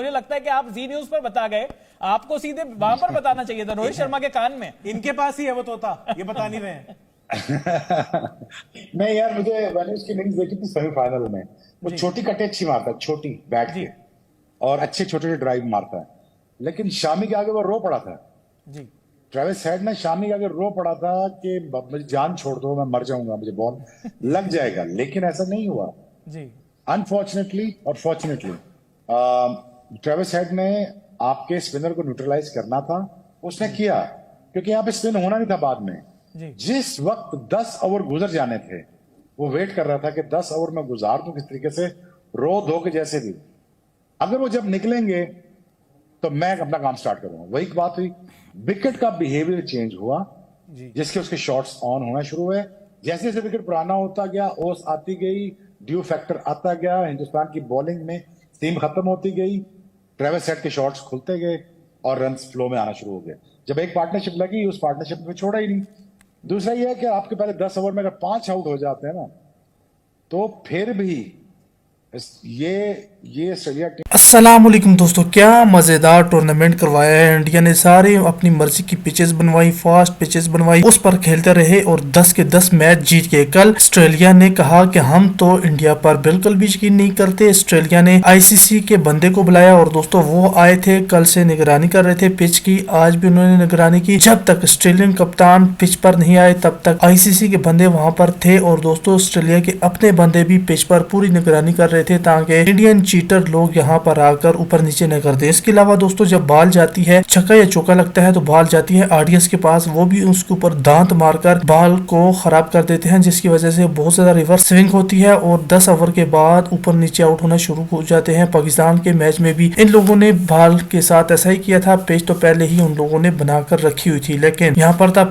मुझे लगता है कि आप जी न्यूज पर बता गए, आपको सीधे वहां पर बताना चाहिए था, रोहित शर्मा के कान में। इनके पास ही है वो तोता, ये बता नहीं रहे हैं। नहीं यार, मैंने उसकी इनिंग्स देखी थी सेमीफाइनल में। वो छोटी कटे अच्छी मारता है, छोटी बैट जी। के, और अच्छे छोटे छोटे ड्राइव मारता है। लेकिन शामी के आगे वो रो पड़ा था। जी ट्रेविस हेड ने शामी के आगे रो पड़ा था कि मुझे जान छोड़ दो, मैं मर जाऊंगा, मुझे बॉल लग जाएगा। लेकिन ऐसा नहीं हुआ, जी अनफॉर्चुनेटली और फॉर्चुनेटली। ट्रेविस हेड ने आपके स्पिनर को न्यूट्रलाइज करना था, उसने किया, क्योंकि यहाँ पे स्पिन होना नहीं था बाद में। जी जिस वक्त 10 ओवर गुजर जाने थे, वो वेट कर रहा था कि 10 ओवर में गुजार दूं किस तरीके से, रो धो के जैसे भी। अगर वो जब निकलेंगे तो मैं अपना काम स्टार्ट करूंगा। वही बात हुई, विकेट का बिहेवियर चेंज हुआ, जिसके उसके शॉट्स ऑन होना शुरू हुए। जैसे जैसे विकेट पुराना होता गया, ओस आती गई, ड्यू फैक्टर आता गया, हिंदुस्तान की बॉलिंग में सीम खत्म होती गई, ट्रेविस हेड के शॉट्स खुलते गए और रन्स फ्लो में आना शुरू हो गए। जब एक पार्टनरशिप लगी, उस पार्टनरशिप में छोड़ा ही नहीं। दूसरा यह है कि आपके पहले 10 ओवर में अगर 5 आउट हो जाते हैं ना, तो फिर भी ये ऑस्ट्रेलिया टीम। अस्सलाम वालेकुम दोस्तों, क्या मज़ेदार टूर्नामेंट करवाया है इंडिया ने। सारे अपनी मर्जी की पिचेस बनवाई, फास्ट पिचेस बनवाई, उस पर खेलते रहे और 10 के 10 मैच जीत गए। कल ऑस्ट्रेलिया ने कहा कि हम तो इंडिया पर बिल्कुल भी यकीन नहीं करते। ऑस्ट्रेलिया ने आईसीसी के बंदे को बुलाया और दोस्तों वो आए थे, कल से निगरानी कर रहे थे पिच की। आज भी उन्होंने निगरानी की। जब तक ऑस्ट्रेलियन कप्तान पिच पर नहीं आए तब तक आईसीसी के बंदे वहां पर थे और दोस्तों ऑस्ट्रेलिया के अपने बंदे भी पिच पर पूरी निगरानी कर रहे थे ताकि इंडियन चीटर लोग यहाँ पर आकर ऊपर नीचे न कर दे। इसके अलावा दोस्तों जब बॉल जाती है, छक्का या चौका लगता है, तो बॉल जाती है ऑडियंस के पास, वो भी उसके ऊपर दांत मारकर बॉल को खराब कर देते हैं, जिसकी वजह से बहुत ज्यादा रिवर्स स्विंग होती है और 10 ओवर के बाद ऊपर नीचे आउट होना शुरू हो जाते हैं। पाकिस्तान के मैच में भी इन लोगों ने बॉल के साथ ऐसा ही किया था। पिच तो पहले ही उन लोगों ने बनाकर रखी हुई थी, लेकिन यहाँ पर था